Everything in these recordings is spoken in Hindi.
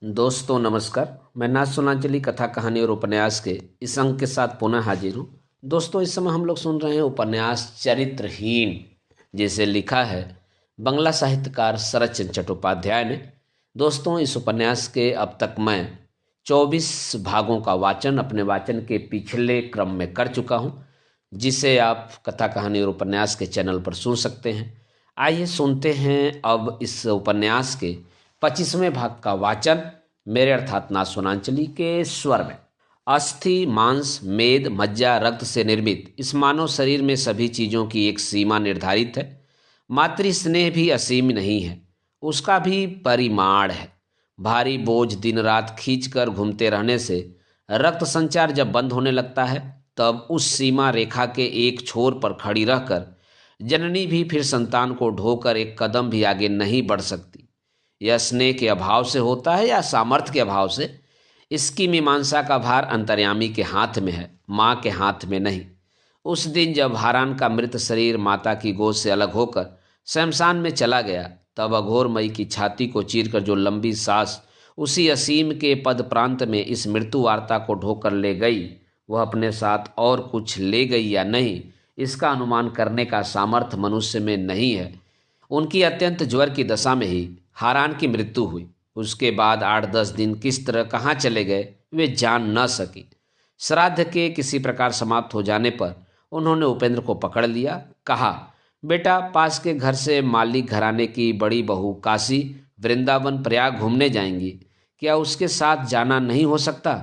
दोस्तों नमस्कार। मैं नाथ सोनांचली कथा कहानी और उपन्यास के इस अंक के साथ पुनः हाजिर हूँ। दोस्तों इस समय हम लोग सुन रहे हैं उपन्यास चरित्रहीन, जिसे लिखा है बंगला साहित्यकार शरत चंद्र चट्टोपाध्याय ने। दोस्तों इस उपन्यास के अब तक मैं 24 भागों का वाचन अपने वाचन के पिछले क्रम में कर चुका हूँ, जिसे आप कथा कहानी और उपन्यास के चैनल पर सुन सकते हैं। आइए सुनते हैं अब इस उपन्यास के 25वें भाग का वाचन मेरे अर्थात नाथ सोनांचली के स्वर में। अस्थि, मांस, मेद, मज्जा, रक्त से निर्मित इस मानव शरीर में सभी चीजों की एक सीमा निर्धारित है। मातृ स्नेह भी असीम नहीं है, उसका भी परिमाण है। भारी बोझ दिन रात खींच कर घूमते रहने से रक्त संचार जब बंद होने लगता है, तब उस सीमा रेखा के एक छोर पर खड़ी रहकर जननी भी फिर संतान को ढोकर एक कदम भी आगे नहीं बढ़ सकती। यह स्नेह के अभाव से होता है या सामर्थ्य के अभाव से, इसकी मीमांसा का भार अंतर्यामी के हाथ में है, माँ के हाथ में नहीं। उस दिन जब हारान का मृत शरीर माता की गोद से अलग होकर शमशान में चला गया, तब अघोरमयी की छाती को चीरकर जो लंबी सांस उसी असीम के पद प्रांत में इस मृत्यु वार्ता को ढोकर ले गई, वह अपने साथ और कुछ ले गई या नहीं, इसका अनुमान करने का सामर्थ्य मनुष्य में नहीं है। उनकी अत्यंत ज्वर की दशा में ही हारान की मृत्यु हुई। उसके बाद 8-10 दिन किस तरह कहाँ चले गए वे जान न सकी। श्राद्ध के किसी प्रकार समाप्त हो जाने पर उन्होंने उपेंद्र को पकड़ लिया। कहा, बेटा, पास के घर से मालिक घराने की बड़ी बहू काशी, वृंदावन, प्रयाग घूमने जाएंगी, क्या उसके साथ जाना नहीं हो सकता?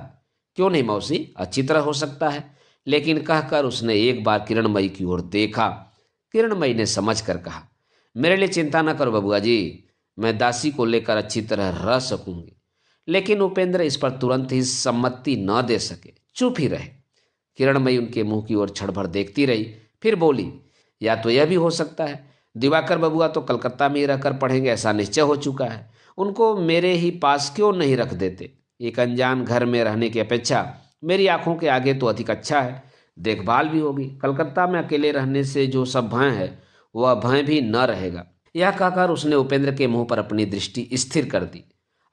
क्यों नहीं मौसी, अच्छी तरह हो सकता है। लेकिन कहकर उसने एक बार किरणमयी की ओर देखा। किरणमयी ने समझ कर कहा, मेरे लिए चिंता न करो बबुआ जी, मैं दासी को लेकर अच्छी तरह रह सकूंगी। लेकिन उपेंद्र इस पर तुरंत ही सम्मति न दे सके, चुप ही रहे। किरणमयी उनके मुंह की ओर क्षण भर देखती रही, फिर बोली, या तो यह भी हो सकता है दिवाकर बबुआ तो कलकत्ता में ही रहकर पढ़ेंगे, ऐसा निश्चय हो चुका है। उनको मेरे ही पास क्यों नहीं रख देते? एक अनजान घर में रहने की अपेक्षा मेरी आंखों के आगे तो अधिक अच्छा है, देखभाल भी होगी। कलकत्ता में अकेले रहने से जो सब भय है वह भय भी न रहेगा। यह कहकर उसने उपेंद्र के मुंह पर अपनी दृष्टि स्थिर कर दी।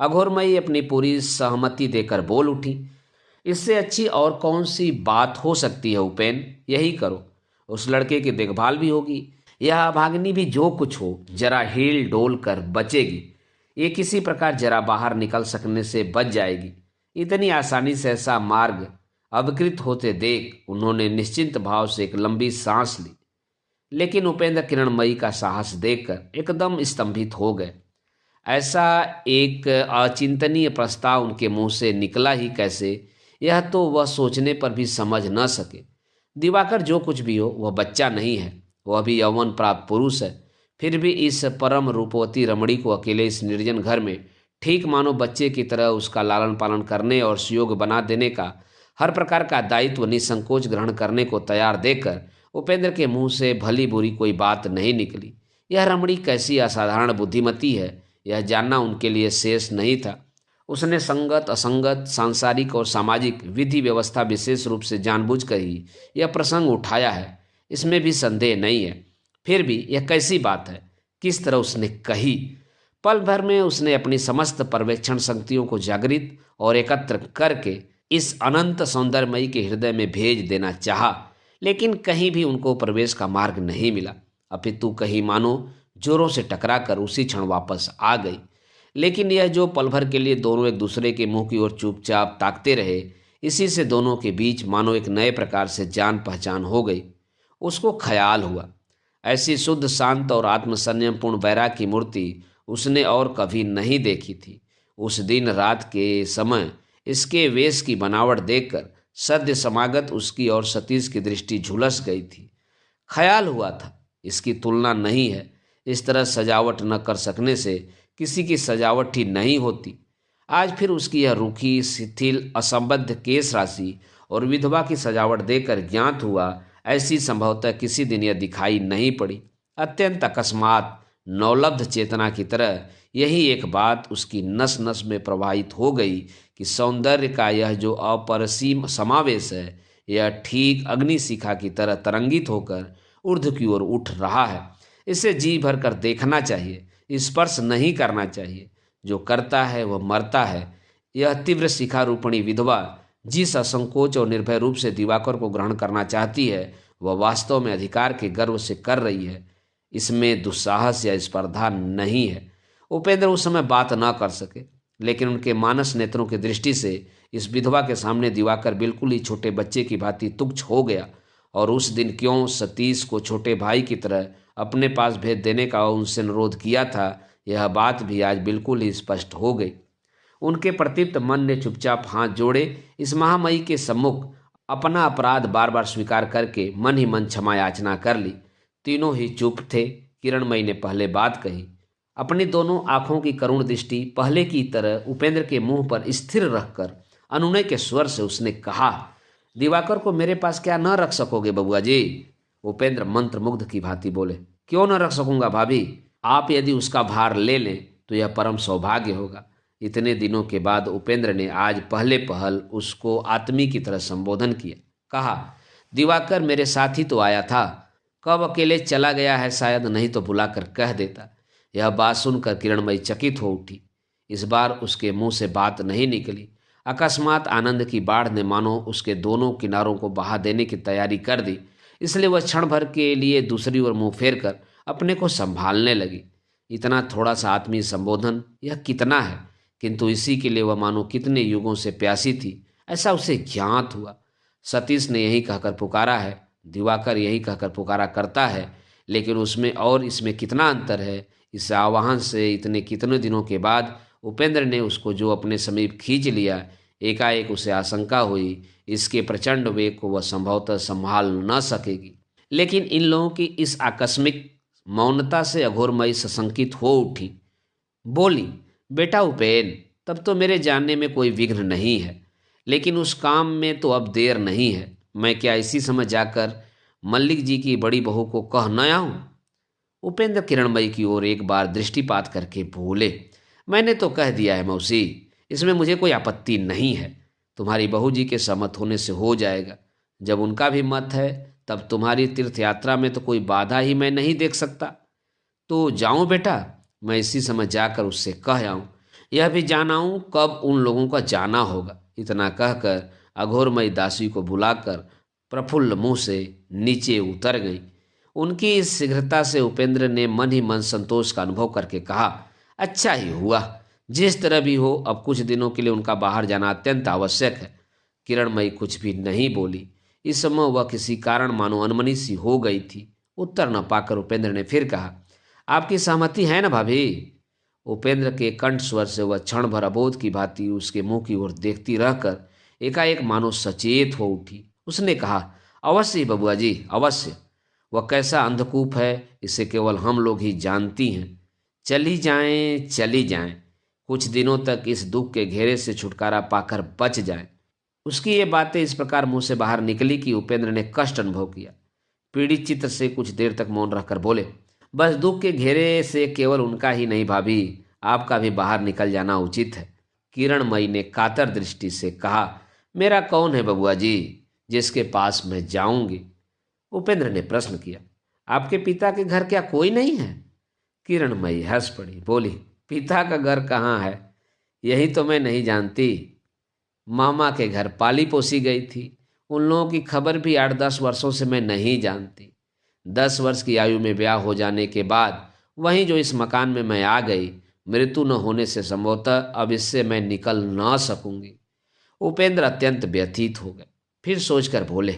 अघोरमयी अपनी पूरी सहमति देकर बोल उठी, इससे अच्छी और कौन सी बात हो सकती है उपेन, यही करो। उस लड़के की देखभाल भी होगी, यह अभागिनी भी जो कुछ हो जरा हिल डोल कर बचेगी। ये किसी प्रकार जरा बाहर निकल सकने से बच जाएगी। इतनी आसानी से ऐसा मार्ग अविकृत होते देख उन्होंने निश्चिंत भाव से एक लंबी सांस ली। लेकिन उपेंद्र किरणमयी का साहस देखकर एकदम स्तंभित हो गए। ऐसा एक अचिंतनीय प्रस्ताव उनके मुंह से निकला ही कैसे, यह तो वह सोचने पर भी समझ न सके। दिवाकर जो कुछ भी हो वह बच्चा नहीं है, वह भी यौवन प्राप्त पुरुष है। फिर भी इस परम रूपवती रमणी को अकेले इस निर्जन घर में ठीक मानो बच्चे की तरह उसका लालन पालन करने और सुयोग बना देने का हर प्रकार का दायित्व निसंकोच ग्रहण करने को तैयार देखकर उपेंद्र के मुंह से भली बुरी कोई बात नहीं निकली। यह रमणी कैसी असाधारण बुद्धिमती है, यह जानना उनके लिए शेष नहीं था। उसने संगत, असंगत, सांसारिक और सामाजिक विधि व्यवस्था विशेष रूप से जानबूझकर ही यह प्रसंग उठाया है, इसमें भी संदेह नहीं है। फिर भी यह कैसी बात है, किस तरह उसने कही? पल भर में उसने अपनी समस्त पर्यवेक्षण शक्तियों को जागृत और एकत्र करके इस अनंत सौंदर्यमयी के हृदय में भेज देना चाहा, लेकिन कहीं भी उनको प्रवेश का मार्ग नहीं मिला। अपितु कहीं मानो जोरों से टकरा कर उसी क्षण वापस आ गई। लेकिन यह जो पल भर के लिए दोनों एक दूसरे के मुंह की ओर चुपचाप ताकते रहे, इसी से दोनों के बीच मानो एक नए प्रकार से जान पहचान हो गई। उसको ख्याल हुआ, ऐसी शुद्ध, शांत और आत्मसंयमपूर्ण वैराग की मूर्ति उसने और कभी नहीं देखी थी। उस दिन रात के समय इसके वेश की बनावट देखकर सद्य समागत उसकी और सतीश की दृष्टि झुलस गई थी। ख्याल हुआ था, इसकी तुलना नहीं है। इस तरह सजावट न कर सकने से किसी की सजावट ही नहीं होती। आज फिर उसकी यह रूखी, शिथिल, असंबद्ध केश राशि और विधवा की सजावट देखकर ज्ञात हुआ, ऐसी संभवतः किसी दिन यह दिखाई नहीं पड़ी। अत्यंत अकस्मात, नौलब्ध चेतना की तरह यही एक बात उसकी नस नस में प्रवाहित हो गई कि सौंदर्य का यह जो अपरसीम समावेश है, यह ठीक अग्निशिखा की तरह तरंगित होकर ऊर्ध्व की ओर उठ रहा है। इसे जी भर कर देखना चाहिए, स्पर्श नहीं करना चाहिए। जो करता है वह मरता है, यह तीव्र शिखारूपणी विधवा जिस असंकोच और निर्भय रूप से दिवाकर को ग्रहण करना चाहती है वह वास्तव में अधिकार के गर्व से कर रही है। इसमें दुस्साहस या स्पर्धा नहीं है। उपेंद्र उस समय बात न कर सके, लेकिन उनके मानस नेत्रों की दृष्टि से इस विधवा के सामने दिवाकर बिल्कुल ही छोटे बच्चे की भांति तुच्छ हो गया। और उस दिन क्यों सतीश को छोटे भाई की तरह अपने पास भेज देने का उनसे अनुरोध किया था, यह बात भी आज बिल्कुल ही स्पष्ट हो गई। उनके प्रदीप्त मन ने चुपचाप हाथ जोड़े इस महामयी के सम्मुख अपना अपराध बार बार स्वीकार करके मन ही मन क्षमा याचना कर ली। तीनों ही चुप थे। किरणमयी ने पहले बात कही। अपनी दोनों आंखों की करुण दृष्टि पहले की तरह उपेंद्र के मुंह पर स्थिर रखकर अनुनय के स्वर से उसने कहा, दिवाकर को मेरे पास क्या न रख सकोगे बबुआ जी? उपेंद्र मंत्रमुग्ध की भांति बोले, क्यों न रख सकूंगा भाभी? आप यदि उसका भार ले लें तो यह परम सौभाग्य होगा। इतने दिनों के बाद उपेंद्र ने आज पहले पहल उसको आत्मी की तरह संबोधन किया। कहा, दिवाकर मेरे साथ ही तो आया था, कब अकेले चला गया है शायद, नहीं तो बुलाकर कह देता। यह बात सुनकर किरणमयी चकित हो उठी। इस बार उसके मुंह से बात नहीं निकली। अकस्मात आनंद की बाढ़ ने मानो उसके दोनों किनारों को बहा देने की तैयारी कर दी, इसलिए वह क्षण भर के लिए दूसरी ओर मुंह फेर कर अपने को संभालने लगी। इतना थोड़ा सा आत्मीय संबोधन यह कितना है, किंतु इसी के लिए वह मानो कितने युगों से प्यासी थी, ऐसा उसे ज्ञात हुआ। सतीश ने यही कहकर पुकारा है, दिवाकर यही कहकर पुकारा करता है, लेकिन उसमें और इसमें कितना अंतर है। इस आह्वान से इतने कितने दिनों के बाद उपेंद्र ने उसको जो अपने समीप खींच लिया, एकाएक उसे आशंका हुई इसके प्रचंड वेग को वह संभवतः संभाल न सकेगी। लेकिन इन लोगों की इस आकस्मिक मौनता से अघोरमयी सशंकित हो उठी। बोली, बेटा उपेन, तब तो मेरे जानने में कोई विघ्न नहीं है, लेकिन उस काम में तो अब देर नहीं है। मैं क्या इसी समय जाकर मल्लिक जी की बड़ी बहू को कह न आऊं? उपेंद्र किरणमयी की ओर एक बार दृष्टिपात करके बोले, मैंने तो कह दिया है मौसी, इसमें मुझे कोई आपत्ति नहीं है। तुम्हारी बहू जी के सहमत होने से हो जाएगा। जब उनका भी मत है तब तुम्हारी तीर्थ यात्रा में तो कोई बाधा ही मैं नहीं देख सकता। तो जाऊं बेटा, मैं इसी समय जाकर उससे कह आऊं, यह भी जान आऊं कब उन लोगों का जाना होगा। इतना कहकर अघोरमयी दासी को बुलाकर प्रफुल्ल मुंह से नीचे उतर गई। उनकी इस शीघ्रता से उपेंद्र ने मन ही मन संतोष का अनुभव करके कहा, अच्छा ही हुआ, जिस तरह भी हो अब कुछ दिनों के लिए उनका बाहर जाना अत्यंत आवश्यक है। किरणमयी कुछ भी नहीं बोली। इस समय वह किसी कारण मानो अनमनी सी हो गई थी। उत्तर न पाकर उपेंद्र ने फिर कहा, आपकी सहमति है ना भाभी? उपेंद्र के कंठ स्वर से वह क्षण भर अबोध की भांति उसके मुंह की ओर देखती रहकर एकाएक मानो सचेत हो उठी। उसने कहा, अवश्य ही बबुआ जी, अवश्य। वह कैसा अंधकूप है इसे केवल हम लोग ही जानती हैं। चली जाएं, चली जाएं, कुछ दिनों तक इस दुख के घेरे से छुटकारा पाकर बच जाएं। उसकी ये बातें इस प्रकार मुंह से बाहर निकली कि उपेंद्र ने कष्ट अनुभव किया। पीड़ित चित्त से कुछ देर तक मौन रहकर बोले, बस दुख के घेरे से केवल उनका ही नहीं भाभी, आपका भी बाहर निकल जाना उचित है। किरणमयी ने कातर दृष्टि से कहा, मेरा कौन है बबुआ जी जिसके पास मैं जाऊंगी? उपेंद्र ने प्रश्न किया, आपके पिता के घर क्या कोई नहीं है? किरणमयी हंस पड़ी, बोली, पिता का घर कहाँ है, यही तो मैं नहीं जानती। मामा के घर पाली पोसी गई थी। उन लोगों की खबर भी 8-10 वर्षों से मैं नहीं जानती। 10 वर्ष की आयु में ब्याह हो जाने के बाद वहीं जो इस मकान में मैं आ गई, मृत्यु न होने से संभवतः अब इससे मैं निकल ना सकूंगी। उपेंद्र अत्यंत व्यथित हो गए। फिर सोचकर बोले,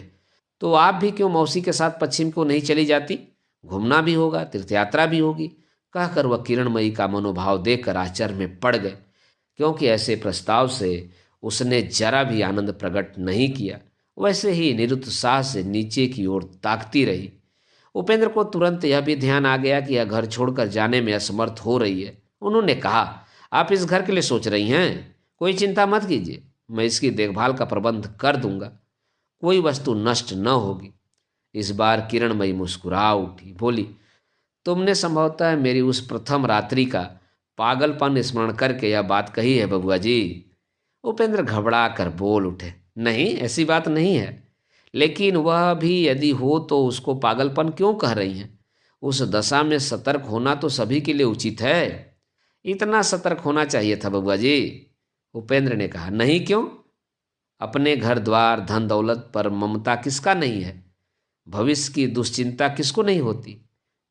तो आप भी क्यों मौसी के साथ पश्चिम को नहीं चली जाती? घूमना भी होगा, तीर्थयात्रा भी होगी। कहकर वह किरणमयी का मनोभाव देखकर आश्चर्य में पड़ गए, क्योंकि ऐसे प्रस्ताव से उसने जरा भी आनंद प्रकट नहीं किया। वैसे ही निरुत्साह से नीचे की ओर ताकती रही। उपेंद्र को तुरंत यह भी ध्यान आ गया कि यह घर छोड़कर जाने में असमर्थ हो रही है। उन्होंने कहा, आप इस घर के लिए सोच रही हैं? कोई चिंता मत कीजिए, मैं इसकी देखभाल का प्रबंध कर दूंगा, कोई वस्तु नष्ट न होगी। इस बार किरणमयी मुस्कुरा उठी, बोली, तुमने संभवतः मेरी उस प्रथम रात्रि का पागलपन स्मरण करके यह बात कही है बबुआ जी। उपेंद्र घबरा कर बोल उठे, नहीं ऐसी बात नहीं है, लेकिन वह भी यदि हो तो उसको पागलपन क्यों कह रही हैं? उस दशा में सतर्क होना तो सभी के लिए उचित है। इतना सतर्क होना चाहिए था बबुआ जी। उपेंद्र ने कहा, नहीं क्यों? अपने घर द्वार धन दौलत पर ममता किसका नहीं है? भविष्य की दुश्चिंता किसको नहीं होती?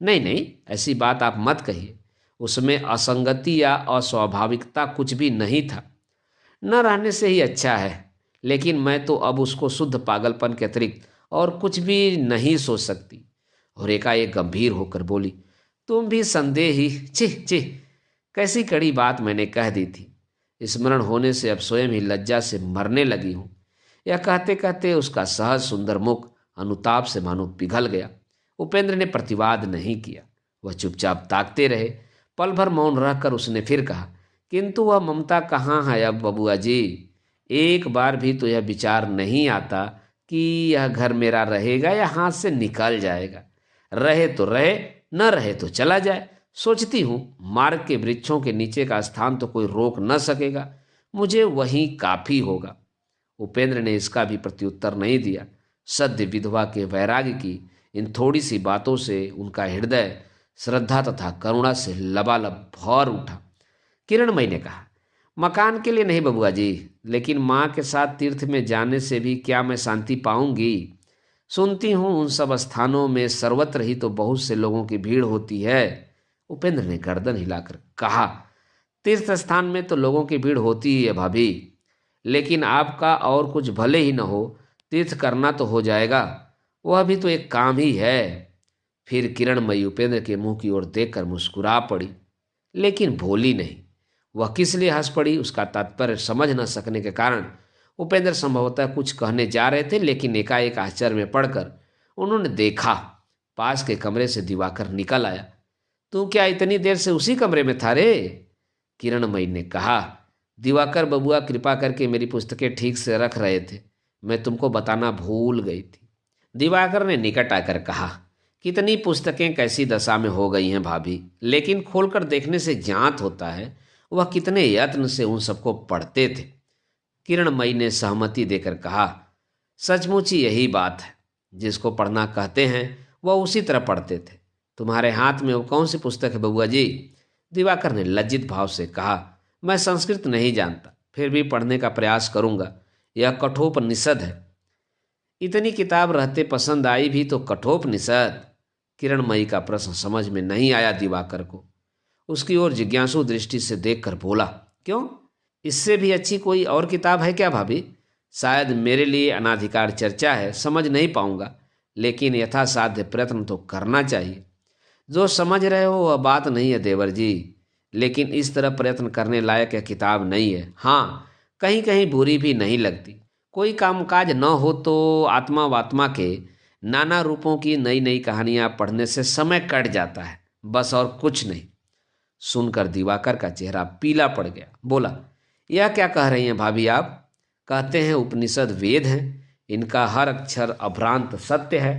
नहीं नहीं, ऐसी बात आप मत कहिए। उसमें असंगति या अस्वाभाविकता कुछ भी नहीं था। न रहने से ही अच्छा है। लेकिन मैं तो अब उसको शुद्ध पागलपन के अतिरिक्त और कुछ भी नहीं सोच सकती। और एकाएक गंभीर होकर बोली, तुम भी संदेह ही, छिह छिह, कैसी कड़ी बात मैंने कह दी थी। स्मरण होने से अब स्वयं ही लज्जा से मरने लगी हूँ। यह कहते कहते उसका सहज सुंदर मुख अनुताप से मानो पिघल गया। उपेंद्र ने प्रतिवाद नहीं किया, वह चुपचाप ताकते रहे। पल भर मौन रहकर उसने फिर कहा, किंतु वह ममता कहाँ है अब बबुआ जी? एक बार भी तो यह विचार नहीं आता कि यह घर मेरा रहेगा या हाथ से निकल जाएगा। रहे तो रहे, न रहे तो चला जाए। सोचती हूँ मार्ग के वृक्षों के नीचे का स्थान तो कोई रोक न सकेगा, मुझे वहीं काफी होगा। उपेंद्र ने इसका भी प्रत्युत्तर नहीं दिया। सद्य विधवा के वैराग्य की इन थोड़ी सी बातों से उनका हृदय श्रद्धा तथा करुणा से लबालब भर उठा। किरणमयी ने कहा, मकान के लिए नहीं बबुआ जी, लेकिन माँ के साथ तीर्थ में जाने से भी क्या मैं शांति पाऊंगी? सुनती हूँ उन सब स्थानों में सर्वत्र ही तो बहुत से लोगों की भीड़ होती है। उपेंद्र ने गर्दन हिलाकर कहा, तीर्थ स्थान में तो लोगों की भीड़ होती ही है भाभी, लेकिन आपका और कुछ भले ही न हो, तीर्थ करना तो हो जाएगा। वह भी तो एक काम ही है। फिर किरणमयी उपेंद्र के मुंह की ओर देखकर मुस्कुरा पड़ी, लेकिन बोली नहीं। वह किस लिए हंस पड़ी उसका तात्पर्य समझ न सकने के कारण उपेंद्र संभवतः कुछ कहने जा रहे थे, लेकिन एकाएक आश्चर्य में पड़कर उन्होंने देखा पास के कमरे से दिवाकर निकल आया। तू क्या इतनी देर से उसी कमरे में था रे? किरणमयी ने कहा, दिवाकर बबुआ कृपा करके मेरी पुस्तकें ठीक से रख रहे थे, मैं तुमको बताना भूल गई थी। दिवाकर ने निकट आकर कहा, कितनी पुस्तकें कैसी दशा में हो गई हैं भाभी, लेकिन खोलकर देखने से ज्ञात होता है वह कितने यत्न से उन सबको पढ़ते थे। किरणमयी ने सहमति देकर कहा, सचमुच ही यही बात है, जिसको पढ़ना कहते हैं वह उसी तरह पढ़ते थे। तुम्हारे हाथ में वो कौन सी पुस्तक है बबुआ जी? दिवाकर ने लज्जित भाव से कहा, मैं संस्कृत नहीं जानता, फिर भी पढ़ने का प्रयास करूंगा। यह कठोपनिषद है। इतनी किताब रहते पसंद आई भी तो कठोपनिषद? किरणमयी का प्रश्न समझ में नहीं आया दिवाकर को। उसकी ओर जिज्ञासु दृष्टि से देखकर बोला, क्यों, इससे भी अच्छी कोई और किताब है क्या भाभी? शायद मेरे लिए अनाधिकार चर्चा है, समझ नहीं पाऊंगा, लेकिन यथासाध्य प्रयत्न तो करना चाहिए। जो समझ रहे हो वह बात नहीं है देवर जी, लेकिन इस तरह प्रयत्न करने लायक यह किताब नहीं है। हाँ, कहीं कहीं बुरी भी नहीं लगती। कोई कामकाज न हो तो आत्मा वात्मा के नाना रूपों की नई नई कहानियां पढ़ने से समय कट जाता है, बस और कुछ नहीं। सुनकर दिवाकर का चेहरा पीला पड़ गया। बोला, यह क्या कह रही हैं भाभी आप? कहते हैं उपनिषद वेद हैं, इनका हर अक्षर अभ्रांत सत्य है।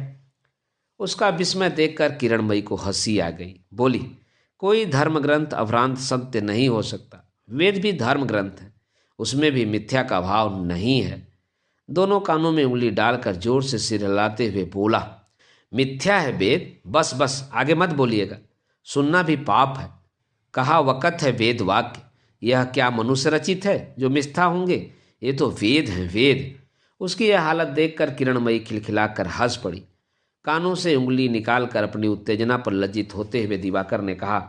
उसका विस्मय देखकर किरणमयी को हंसी आ गई। बोली, कोई धर्म ग्रंथ अभ्रांत सत्य नहीं हो सकता। वेद भी धर्म ग्रंथ है, उसमें भी मिथ्या का भाव नहीं है। दोनों कानों में उंगली डालकर जोर से सिर हिलाते हुए बोला, मिथ्या है वेद? बस बस, आगे मत बोलिएगा, सुनना भी पाप है। कहा वक़्त है वेद वाक्य, यह क्या मनुष्य रचित है जो मिथ्या होंगे? ये तो वेद हैं वेद। उसकी यह हालत देखकर किरणमयी खिलखिलाकर हंस पड़ी। कानों से उंगली निकालकर अपनी उत्तेजना पर लज्जित होते हुए दिवाकर ने कहा,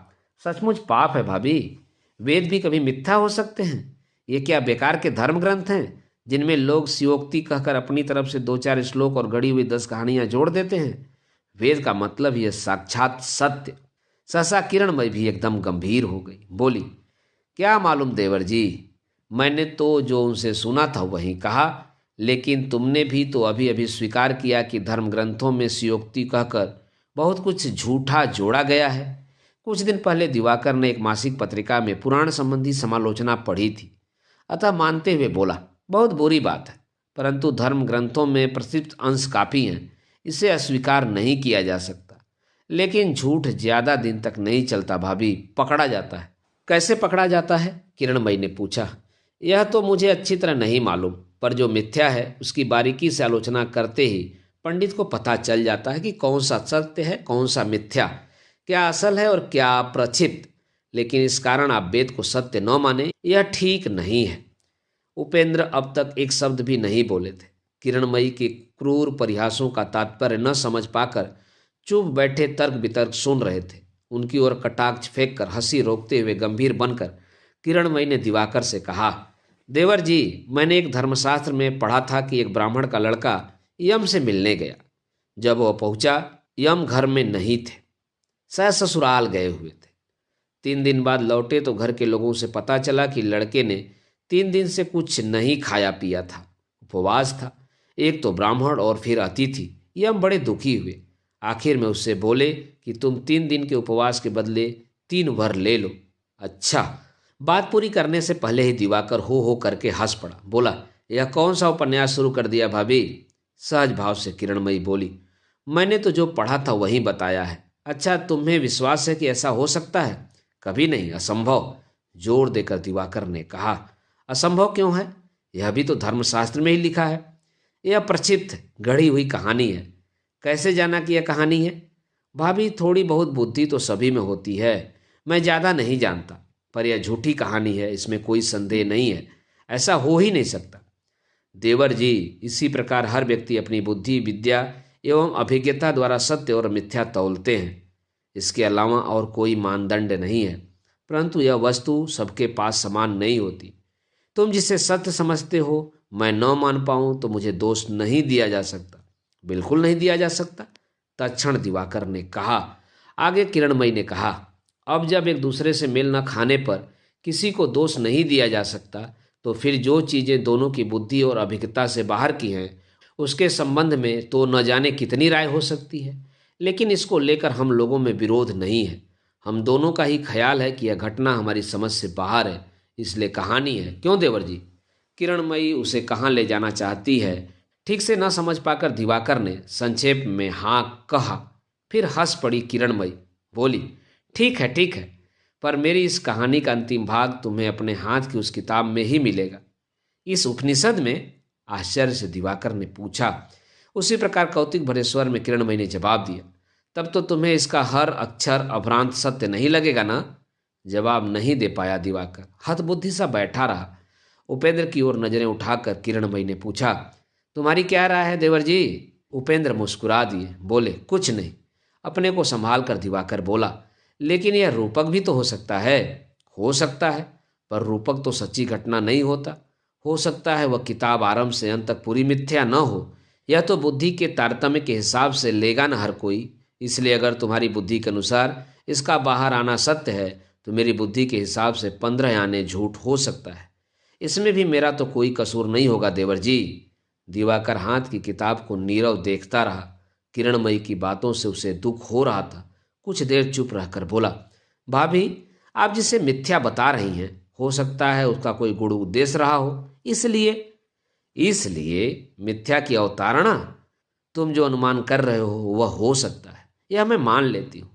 सचमुच पाप है भाभी, वेद भी कभी मिथ्या हो सकते हैं? ये क्या बेकार के धर्म ग्रंथ हैं जिनमें लोग शिवोक्ति कहकर अपनी तरफ से 2-4 श्लोक और गढ़ी हुई 10 कहानियां जोड़ देते हैं? वेद का मतलब ही है साक्षात सत्य। सहसा किरणमयी भी एकदम गंभीर हो गई। बोली, क्या मालूम देवर जी, मैंने तो जो उनसे सुना था वही कहा, लेकिन तुमने भी तो अभी अभी स्वीकार किया कि धर्म ग्रंथों में शिवोक्ति कहकर बहुत कुछ झूठा जोड़ा गया है। कुछ दिन पहले दिवाकर ने एक मासिक पत्रिका में पुराण संबंधी समालोचना पढ़ी थी, अतः मानते हुए बोला, बहुत बुरी बात है, परंतु धर्म ग्रंथों में प्रसिद्ध अंश काफ़ी हैं, इसे अस्वीकार नहीं किया जा सकता। लेकिन झूठ ज्यादा दिन तक नहीं चलता भाभी, पकड़ा जाता है। कैसे पकड़ा जाता है? किरणमयी ने पूछा। यह तो मुझे अच्छी तरह नहीं मालूम, पर जो मिथ्या है उसकी बारीकी से आलोचना करते ही पंडित को पता चल जाता है कि कौन सा सत्य है, कौन सा मिथ्या, क्या असल है और क्या प्रचित। लेकिन इस कारण आप वेद को सत्य न माने, यह ठीक नहीं है। उपेंद्र अब तक एक शब्द भी नहीं बोले थे। किरणमयी के क्रूर परिहासों का तात्पर्य न समझ पाकर चुप बैठे तर्क वितर्क सुन रहे थे। उनकी ओर कटाक्ष फेंक कर हंसी रोकते हुए गंभीर बनकर किरणमयी ने दिवाकर से कहा, देवर जी, मैंने एक धर्मशास्त्र में पढ़ा था कि एक ब्राह्मण का लड़का यम से मिलने गया। जब वह पहुंचा, यम घर में नहीं थे, शायद ससुराल गए हुए थे। 3 दिन बाद लौटे तो घर के लोगों से पता चला कि लड़के ने 3 दिन से कुछ नहीं खाया पिया था, उपवास था। एक तो ब्राह्मण और फिर अतिथि। यम बड़े दुखी हुए। आखिर में उससे बोले कि तुम 3 दिन के उपवास के बदले 3 वर ले लो। अच्छा। बात पूरी करने से पहले ही दिवाकर हो करके हंस पड़ा। बोला, यह कौन सा उपन्यास शुरू कर दिया भाभी? सहज भाव से किरणमयी बोली, मैंने तो जो पढ़ा था वही बताया है। अच्छा, तुम्हें विश्वास है कि ऐसा हो सकता है? कभी नहीं, असंभव, जोर देकर दिवाकर ने कहा। असंभव क्यों है? यह भी तो धर्मशास्त्र में ही लिखा है। यह प्रचित गढ़ी हुई कहानी है। कैसे जाना कि यह कहानी है? भाभी, थोड़ी बहुत बुद्धि तो सभी में होती है। मैं ज़्यादा नहीं जानता, पर यह झूठी कहानी है, इसमें कोई संदेह नहीं है। ऐसा हो ही नहीं सकता। देवर जी, इसी प्रकार हर व्यक्ति अपनी बुद्धि, विद्या एवं अभिज्ञता द्वारा सत्य और मिथ्या तौलते हैं। इसके अलावा और कोई मानदंड नहीं है। परंतु यह वस्तु सबके पास समान नहीं होती। तुम जिसे सत्य समझते हो, मैं न मान पाऊं तो मुझे दोष नहीं दिया जा सकता। बिल्कुल नहीं दिया जा सकता, तत्क्षण दिवाकर ने कहा। आगे किरणमयी ने कहा, अब जब एक दूसरे से मेल न खाने पर किसी को दोष नहीं दिया जा सकता, तो फिर जो चीज़ें दोनों की बुद्धि और अभिज्ञता से बाहर की हैं, उसके संबंध में तो न जाने कितनी राय हो सकती है। लेकिन इसको लेकर हम लोगों में विरोध नहीं है। हम दोनों का ही ख्याल है कि यह घटना हमारी समझ से बाहर है, इसलिए कहानी है। क्यों देवर जी? किरणमयी उसे कहाँ ले जाना चाहती है, ठीक से न समझ पाकर दिवाकर ने संक्षेप में हाँ कहा। फिर हंस पड़ी किरणमयी। बोली, ठीक है ठीक है, पर मेरी इस कहानी का अंतिम भाग तुम्हें अपने हाथ की उस किताब में ही मिलेगा। इस उपनिषद में? आश्चर्य से दिवाकर ने पूछा। उसी प्रकार कौतुक भरे स्वर में किरणमयी ने जवाब दिया। तब तो तुम्हें इसका हर अक्षर अभ्रांत सत्य नहीं लगेगा ना? जवाब नहीं दे पाया दिवाकर, हतबुद्धि सा बैठा रहा। उपेंद्र की ओर नजरें उठाकर किरणमयी ने पूछा, तुम्हारी क्या राय है देवर जी? उपेंद्र मुस्कुरा दिए, बोले, कुछ नहीं। अपने को संभाल कर दिवाकर बोला, लेकिन यह रूपक भी तो हो सकता है। हो सकता है, पर रूपक तो सच्ची घटना नहीं होता। हो सकता है वह किताब आरंभ से अंत तक पूरी मिथ्या न हो। यह तो बुद्धि के तारतम्य के हिसाब से लेगा न हर कोई। इसलिए अगर तुम्हारी बुद्धि के अनुसार इसका बाहर आना सत्य है, तो मेरी बुद्धि के हिसाब से 15 आने झूठ हो सकता है। इसमें भी मेरा तो कोई कसूर नहीं होगा देवर जी। दिवाकर हाथ की किताब को नीरव देखता रहा। किरणमयी की बातों से उसे दुख हो रहा था। कुछ देर चुप रहकर बोला, भाभी, आप जिसे मिथ्या बता रही हैं, हो सकता है उसका कोई गुड़ उद्देश्य रहा हो, इसलिए मिथ्या की अवतारणा? तुम जो अनुमान कर रहे हो वह हो सकता है, यह मैं मान लेती हूँ,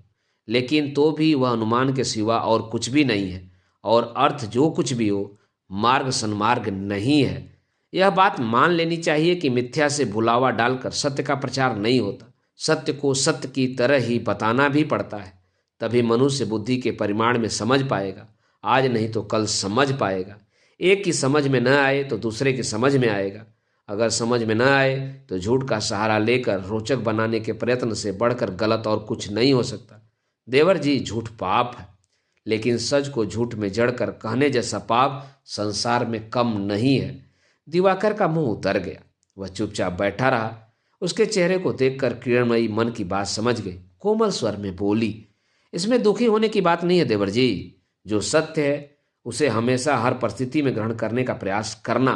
लेकिन तो भी वह अनुमान के सिवा और कुछ भी नहीं है, और अर्थ जो कुछ भी हो, मार्ग सन्मार्ग नहीं है। यह बात मान लेनी चाहिए कि मिथ्या से भुलावा डालकर सत्य का प्रचार नहीं होता। सत्य को सत्य की तरह ही बताना भी पड़ता है, तभी मनुष्य बुद्धि के परिमाण में समझ पाएगा। आज नहीं तो कल समझ पाएगा। एक की समझ में न आए तो दूसरे की समझ में आएगा। अगर समझ में न आए तो झूठ का सहारा लेकर रोचक बनाने के प्रयत्न से बढ़कर गलत और कुछ नहीं हो सकता। देवर जी, झूठ पाप है, लेकिन सच को झूठ में जड़कर कहने जैसा पाप संसार में कम नहीं है। दिवाकर का मुंह उतर गया। वह चुपचाप बैठा रहा। उसके चेहरे को देखकर किरणमयी मन की बात समझ गई। कोमल स्वर में बोली, इसमें दुखी होने की बात नहीं है देवर जी। जो सत्य है उसे हमेशा हर परिस्थिति में ग्रहण करने का प्रयास करना,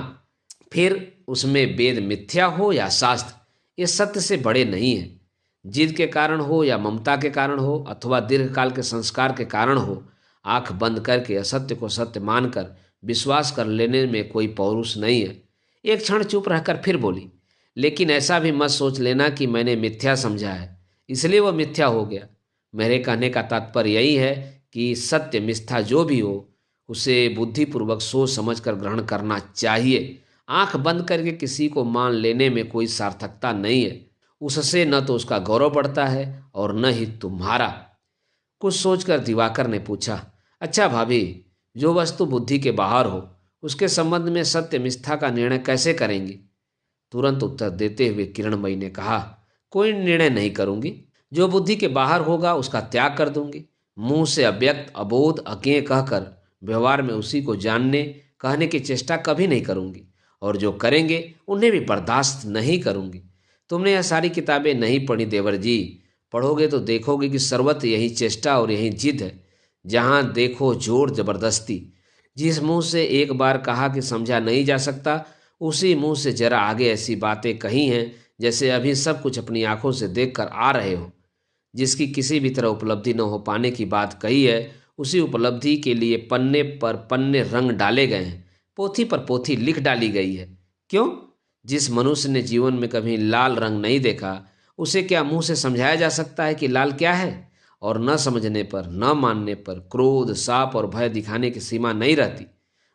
फिर उसमें वेद मिथ्या हो या शास्त्र, ये सत्य से बड़े नहीं है। जिद के कारण हो या ममता के कारण हो अथवा दीर्घकाल के संस्कार के कारण हो, आंख बंद करके असत्य को सत्य मानकर विश्वास कर लेने में कोई पौरुष नहीं है। एक क्षण चुप रहकर फिर बोली, लेकिन ऐसा भी मत सोच लेना कि मैंने मिथ्या समझा है इसलिए वह मिथ्या हो गया। मेरे कहने का तात्पर्य यही है कि सत्य मिथ्या जो भी हो, उसे बुद्धिपूर्वक सोच समझ कर ग्रहण करना चाहिए। आंख बंद करके किसी को मान लेने में कोई सार्थकता नहीं है। उससे न तो उसका गौरव बढ़ता है और न ही तुम्हारा। कुछ सोचकर दिवाकर ने पूछा, अच्छा भाभी, जो वस्तु बुद्धि के बाहर हो उसके संबंध में सत्य मिथ्या का निर्णय कैसे करेंगी? तुरंत उत्तर देते हुए किरणमयी ने कहा, कोई निर्णय नहीं करूंगी। जो बुद्धि के बाहर होगा उसका त्याग कर दूंगी। मुंह से अव्यक्त, अबोध, अज्ञेय कहकर व्यवहार में उसी को जानने कहने की चेष्टा कभी नहीं करूंगी, और जो करेंगे उन्हें भी बर्दाश्त नहीं करूंगी। तुमने यह सारी किताबें नहीं पढ़ी देवर जी। पढ़ोगे तो देखोगे कि सर्वत्र यही चेष्टा और यही जिद है। जहां देखो जोर जबरदस्ती। जिस मुंह से एक बार कहा कि समझा नहीं जा सकता, उसी मुंह से जरा आगे ऐसी बातें कही हैं जैसे अभी सब कुछ अपनी आंखों से देख कर आ रहे हो। जिसकी किसी भी तरह उपलब्धि न हो पाने की बात कही है, उसी उपलब्धि के लिए पन्ने पर पन्ने रंग डाले गए हैं, पोथी पर पोथी लिख डाली गई है। क्यों? जिस मनुष्य ने जीवन में कभी लाल रंग नहीं देखा, उसे क्या मुंह से समझाया जा सकता है कि लाल क्या है? और न समझने पर, न मानने पर क्रोध, साप और भय दिखाने की सीमा नहीं रहती।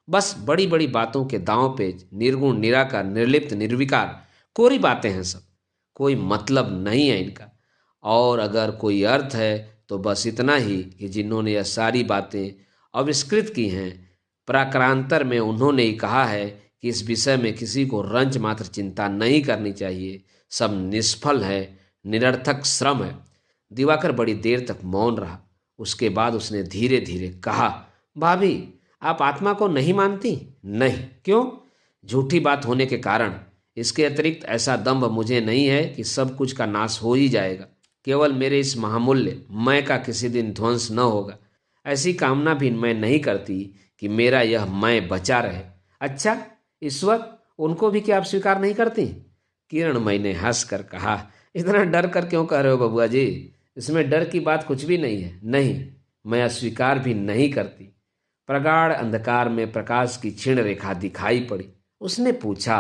बस बड़ी बड़ी बातों के दांव पेच, निर्गुण, निराकार, निर्लिप्त, निर्विकार, कोरी बातें हैं सब। कोई मतलब नहीं है इनका। और अगर कोई अर्थ है तो बस इतना ही कि जिन्होंने यह सारी बातें आविष्कृत की हैं, प्राक्रांतर में उन्होंने ही कहा है कि इस विषय में किसी को रंच मात्र चिंता नहीं करनी चाहिए। सब निष्फल है, निरर्थक श्रम है। दिवाकर बड़ी देर तक मौन रहा। उसके बाद उसने धीरे धीरे कहा, भाभी, आप आत्मा को नहीं मानती? नहीं। क्यों? झूठी बात होने के कारण। इसके अतिरिक्त ऐसा दंभ मुझे नहीं है कि सब कुछ का नाश हो ही जाएगा। केवल मेरे इस महामूल्य मैं का किसी दिन ध्वंस न होगा, ऐसी कामना भी मैं नहीं करती कि मेरा यह मैं बचा रहे। अच्छा ईश्वर, उनको भी क्या आप स्वीकार नहीं करती? किरणमयी ने हंसकर कहा, इतना डर कर क्यों कह रहे हो बबुआ जी? इसमें डर की बात कुछ भी नहीं है। नहीं, मैं अस्वीकार भी नहीं करती। प्रगाढ़ अंधकार में प्रकाश की क्षीण रेखा दिखाई पड़ी। उसने पूछा,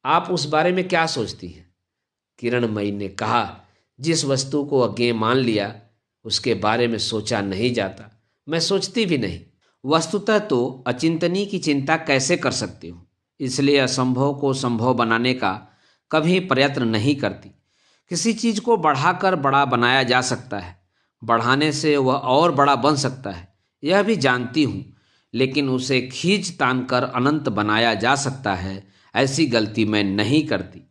आप उस बारे में क्या सोचती हैं? किरणमयी ने कहा, जिस वस्तु को अज्ञेय मान लिया उसके बारे में सोचा नहीं जाता। मैं सोचती भी नहीं। वस्तुतः तो अचिंतनीय की चिंता कैसे कर सकती हूँ, इसलिए असंभव को संभव बनाने का कभी प्रयत्न नहीं करती। किसी चीज को बढ़ाकर बड़ा बनाया जा सकता है, बढ़ाने से वह और बड़ा बन सकता है, यह भी जानती हूँ। लेकिन उसे खींच तान कर अनंत बनाया जा सकता है, ऐसी गलती मैं नहीं करती।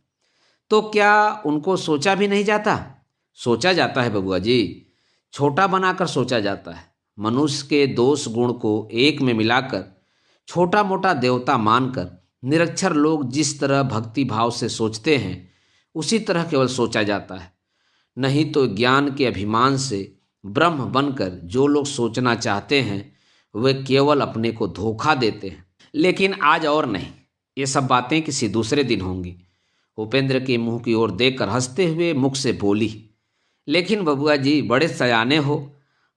तो क्या उनको सोचा भी नहीं जाता? सोचा जाता है बबुआ जी, छोटा बनाकर सोचा जाता है। मनुष्य के दोष गुण को एक में मिलाकर छोटा मोटा देवता मानकर निरक्षर लोग जिस तरह भक्ति भाव से सोचते हैं, उसी तरह केवल सोचा जाता है। नहीं तो ज्ञान के अभिमान से ब्रह्म बनकर जो लोग सोचना चाहते हैं, वे केवल अपने को धोखा देते हैं। लेकिन आज और नहीं, ये सब बातें किसी दूसरे दिन होंगी। उपेंद्र के मुंह की ओर देखकर हंसते हुए मुख से बोली, लेकिन बबुआ जी बड़े सयाने हो।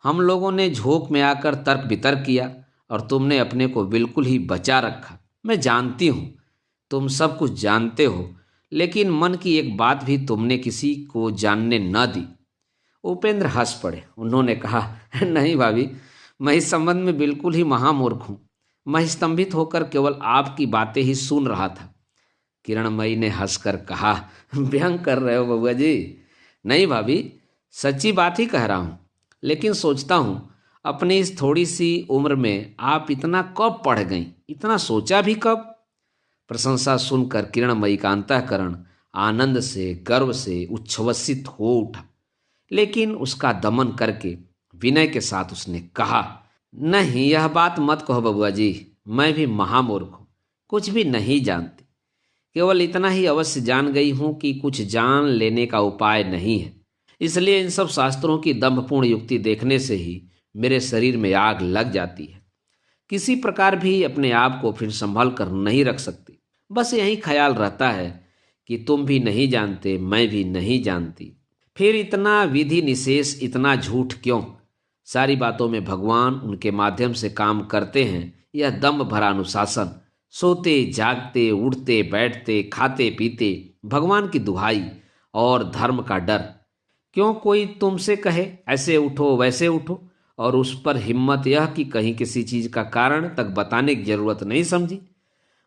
हम लोगों ने झोंक में आकर तर्क वितर्क किया और तुमने अपने को बिल्कुल ही बचा रखा। मैं जानती हूँ तुम सब कुछ जानते हो, लेकिन मन की एक बात भी तुमने किसी को जानने न दी। उपेंद्र हंस पड़े। उन्होंने कहा, नहीं भाभी, मैं इस संबंध में बिल्कुल ही महामूर्ख हूँ। मैं स्तंभित होकर केवल आपकी बातें ही सुन रहा था। किरणमयी ने हंसकर कहा, व्यंग कर रहे हो बबुआ जी? नहीं भाभी, सच्ची बात ही कह रहा हूँ। लेकिन सोचता हूँ अपनी इस थोड़ी सी उम्र में आप इतना कब पढ़ गई, इतना सोचा भी कब? प्रशंसा सुनकर किरणमयी का अंतःकरण आनंद से, गर्व से उच्छ्वसित हो उठा। लेकिन उसका दमन करके विनय के साथ उसने कहा, नहीं, यह बात मत कहो बबुआ जी। मैं भी महामूर्ख हूँ, कुछ भी नहीं जानती। केवल इतना ही अवश्य जान गई हूँ कि कुछ जान लेने का उपाय नहीं है। इसलिए इन सब शास्त्रों की दंभपूर्ण युक्ति देखने से ही मेरे शरीर में आग लग जाती है। किसी प्रकार भी अपने आप को फिर संभाल कर नहीं रख सकती। बस यही ख्याल रहता है कि तुम भी नहीं जानते, मैं भी नहीं जानती। फिर इतना विधि निषेध, इतना झूठ क्यों? सारी बातों में भगवान उनके माध्यम से काम करते हैं। यह दम्भ भरा अनुशासन, सोते जागते, उठते बैठते, खाते पीते भगवान की दुहाई और धर्म का डर। क्यों कोई तुमसे कहे ऐसे उठो वैसे उठो, और उस पर हिम्मत यह कि कहीं किसी चीज का कारण तक बताने की जरूरत नहीं समझी।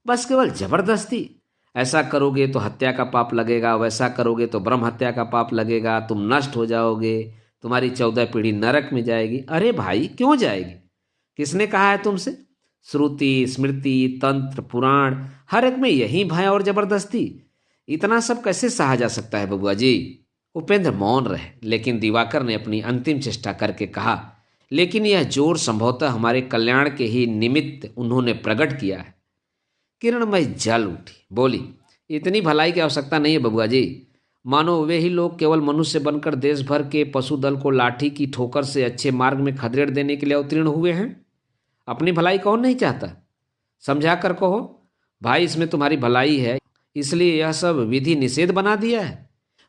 बस केवल जबरदस्ती, ऐसा करोगे तो हत्या का पाप लगेगा, वैसा करोगे तो ब्रह्म हत्या का पाप लगेगा, तुम नष्ट हो जाओगे, तुम्हारी 14 पीढ़ी नरक में जाएगी। अरे भाई, क्यों जाएगी? किसने कहा है तुमसे? श्रुति, स्मृति, तंत्र, पुराण, हर एक में यही भय और जबरदस्ती। इतना सब कैसे सहा जा सकता है बबुआ जी? उपेंद्र मौन रहे, लेकिन दिवाकर ने अपनी अंतिम चेष्टा करके कहा, लेकिन यह जोर संभवतः हमारे कल्याण के ही निमित्त उन्होंने प्रकट किया है। किरणमयी जल उठी, बोली, इतनी भलाई की आवश्यकता नहीं है बबुआ जी। मानो वे ही लोग केवल मनुष्य बनकर देश भर के पशु दल को लाठी की ठोकर से अच्छे मार्ग में खदेड़ देने के लिए अवतीर्ण हुए हैं। अपनी भलाई कौन नहीं चाहता? समझा कर कहो भाई, इसमें तुम्हारी भलाई है, इसलिए यह सब विधि निषेध बना दिया है।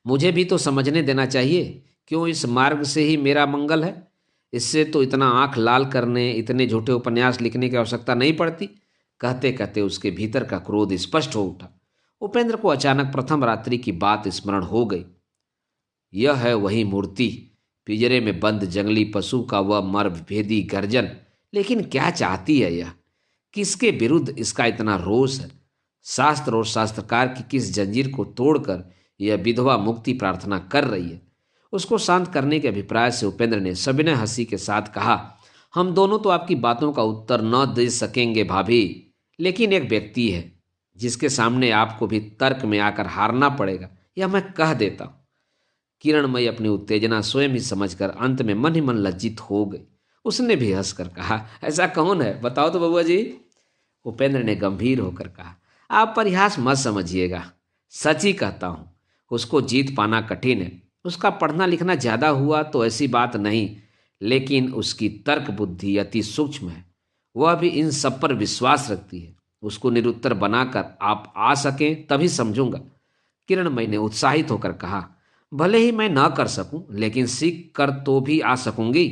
मुझे भी तो समझने देना चाहिए, क्यों इस मार्ग से ही मेरा मंगल है। इससे तो इतना आंख लाल करने, इतने झूठे उपन्यास लिखने की आवश्यकता नहीं पड़ती। कहते कहते उसके भीतर का क्रोध स्पष्ट हो उठा। उपेंद्र को अचानक प्रथम रात्रि की बात स्मरण हो गई। यह है वही मूर्ति, पिंजरे में बंद जंगली पशु का वह मर्मभेदी गर्जन। लेकिन क्या चाहती है यह? किसके विरुद्ध इसका इतना रोष है? शास्त्र और शास्त्रकार की किस जंजीर को तोड़कर यह विधवा मुक्ति प्रार्थना कर रही है? उसको शांत करने के अभिप्राय से उपेंद्र ने सविनय हंसी के साथ कहा, हम दोनों तो आपकी बातों का उत्तर न दे सकेंगे भाभी, लेकिन एक व्यक्ति है जिसके सामने आपको भी तर्क में आकर हारना पड़ेगा, यह मैं कह देता हूँ। किरणमयी अपनी उत्तेजना स्वयं ही समझकर अंत में मन ही मन लज्जित हो गई। उसने भी हंसकर कहा, ऐसा कौन है, बताओ तो बबुआ जी। उपेंद्र ने गंभीर होकर कहा, आप परिहास मत समझिएगा, सच ही कहता हूँ। उसको जीत पाना कठिन है। उसका पढ़ना लिखना ज़्यादा हुआ तो ऐसी बात नहीं, लेकिन उसकी तर्क बुद्धि अति सूक्ष्म है। वह भी इन सब पर विश्वास रखती है। उसको निरुत्तर बनाकर आप आ सकें तभी समझूंगा। किरणमयी ने उत्साहित होकर कहा, भले ही मैं ना कर सकूं, लेकिन सीख कर तो भी आ सकूंगी।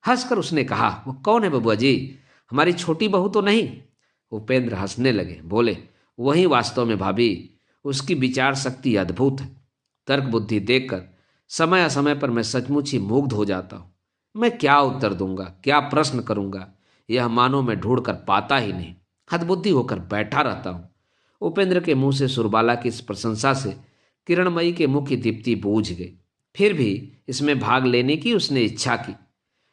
हंसकर उसने कहा, वो कौन है बबुआ जी? हमारी छोटी बहू तो नहीं? उपेंद्र हंसने लगे, बोले, वही वास्तव में भाभी। उसकी विचार शक्ति अद्भुत है। तर्क बुद्धि देखकर समय असमय पर मैं सचमुच ही मुग्ध हो जाता हूँ। मैं क्या उत्तर दूंगा, क्या प्रश्न करूंगा, यह मानो मैं ढूंढ कर पाता ही नहीं। हतबुद्धि होकर बैठा रहता हूँ। उपेंद्र के मुंह से सुरबाला की इस प्रशंसा से किरणमयी के मुख की दीप्ति बूझ गई। फिर भी इसमें भाग लेने की उसने इच्छा की,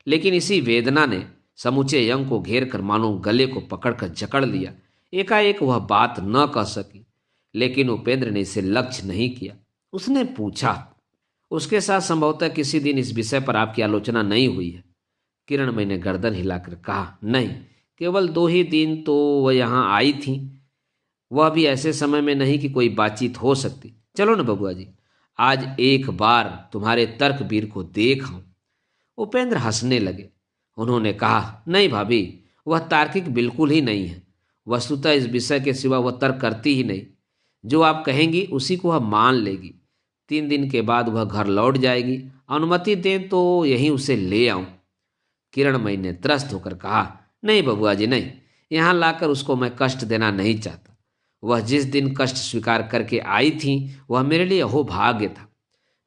लेकिन इसी वेदना ने समूचे यंग को घेर कर मानो गले को पकड़कर जकड़ लिया। एकाएक वह बात न कह सकी, लेकिन उपेंद्र ने इसे लक्ष्य नहीं किया। उसने पूछा, उसके साथ संभवतः किसी दिन इस विषय पर आपकी आलोचना नहीं हुई है? किरणमयी ने गर्दन हिलाकर कहा, नहीं, केवल 2 ही दिन तो वह यहाँ आई थी, वह भी ऐसे समय में नहीं कि कोई बातचीत हो सकती। चलो न बबुआ जी, आज एक बार तुम्हारे तर्कवीर को देख आऊं। उपेंद्र हंसने लगे। उन्होंने कहा, नहीं भाभी, वह तार्किक बिल्कुल ही नहीं है। वस्तुतः इस विषय के सिवा वह तर्क करती ही नहीं। जो आप कहेंगी उसी को वह मान लेगी। 3 दिन के बाद वह घर लौट जाएगी। अनुमति दें तो यहीं उसे ले आऊं। किरणमयी ने त्रस्त होकर कहा, नहीं बबुआ जी नहीं, यहाँ लाकर उसको मैं कष्ट देना नहीं चाहता। वह जिस दिन कष्ट स्वीकार करके आई थी वह मेरे लिए अहो भाग्य था।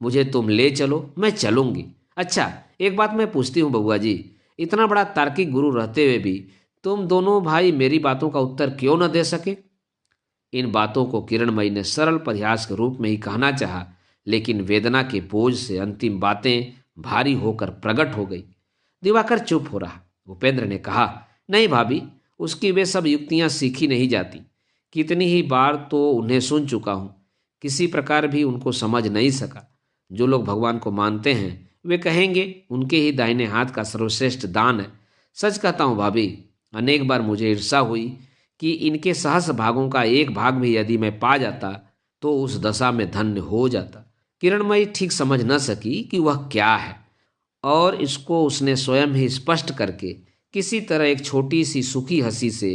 मुझे तुम ले चलो, मैं चलूंगी। अच्छा, एक बात मैं पूछती हूँ बबुआ जी, इतना बड़ा तार्किक गुरु रहते हुए भी तुम दोनों भाई मेरी बातों का उत्तर क्यों न दे सके? इन बातों को किरणमयी ने सरल परिहास के रूप में ही कहना चाहा, लेकिन वेदना के बोझ से अंतिम बातें भारी होकर प्रकट हो गई। दिवाकर चुप हो रहा। उपेंद्र ने कहा, नहीं भाभी, उसकी वे सब युक्तियां सीखी नहीं जाती। कितनी ही बार तो उन्हें सुन चुका हूँ, किसी प्रकार भी उनको समझ नहीं सका। जो लोग भगवान को मानते हैं वे कहेंगे उनके ही दाहिने हाथ का सर्वश्रेष्ठ दान है। सच कहता हूँ भाभी, अनेक बार मुझे ईर्षा हुई कि इनके सहस्र भागों का एक भाग भी यदि मैं पा जाता तो उस दशा में धन्य हो जाता। किरणमयी ठीक समझ न सकी कि वह क्या है, और इसको उसने स्वयं ही स्पष्ट करके किसी तरह एक छोटी सी सुखी हंसी से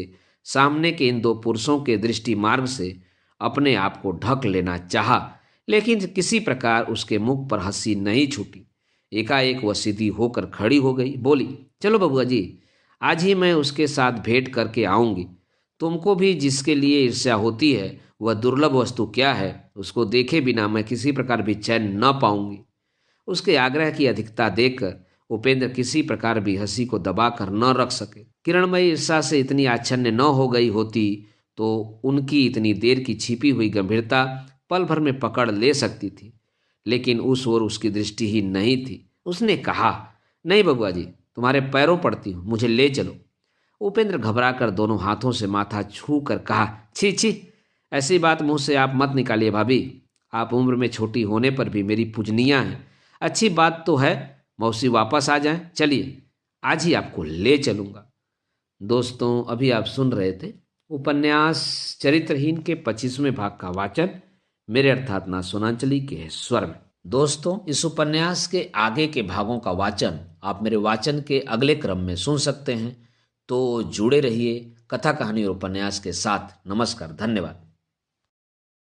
सामने के इन 2 पुरुषों के दृष्टि मार्ग से अपने आप को ढक लेना चाहा, लेकिन किसी प्रकार उसके मुख पर हंसी नहीं छूटी। एकाएक वह सीधी होकर खड़ी हो गई, बोली, चलो बबुआ जी, आज ही मैं उसके साथ भेंट करके आऊंगी। तुमको भी जिसके लिए ईर्ष्या होती है वह दुर्लभ वस्तु क्या है, उसको देखे बिना मैं किसी प्रकार भी चैन न पाऊंगी। उसके आग्रह की अधिकता देखकर उपेंद्र किसी प्रकार भी हंसी को दबा कर न रख सके। किरणमयी ईर्षा से इतनी आच्छन्न न हो गई होती तो उनकी इतनी देर की छिपी हुई गंभीरता पल भर में पकड़ ले सकती थी, लेकिन उस ओर उसकी दृष्टि ही नहीं थी। उसने कहा, नहीं बबुआ जी, तुम्हारे पैरों पड़ती हूँ, मुझे ले चलो। उपेंद्र घबराकर दोनों हाथों से माथा छू कर कहा, छी छी, ऐसी बात मुंह से आप मत निकालिए भाभी। आप उम्र में छोटी होने पर भी मेरी पूजनिया हैं। अच्छी बात तो है मौसी वापस आ जाएं। चलिए आज ही आपको ले चलूंगा। दोस्तों अभी आप सुन रहे थे उपन्यास चरित्रहीन के 25वें भाग का वाचन मेरे अर्थात ना सोनांचली के स्वर में। दोस्तों इस उपन्यास के आगे के भागों का वाचन आप मेरे वाचन के अगले क्रम में सुन सकते हैं। तो जुड़े रहिए कथा कहानी और उपन्यास के साथ। नमस्कार, धन्यवाद।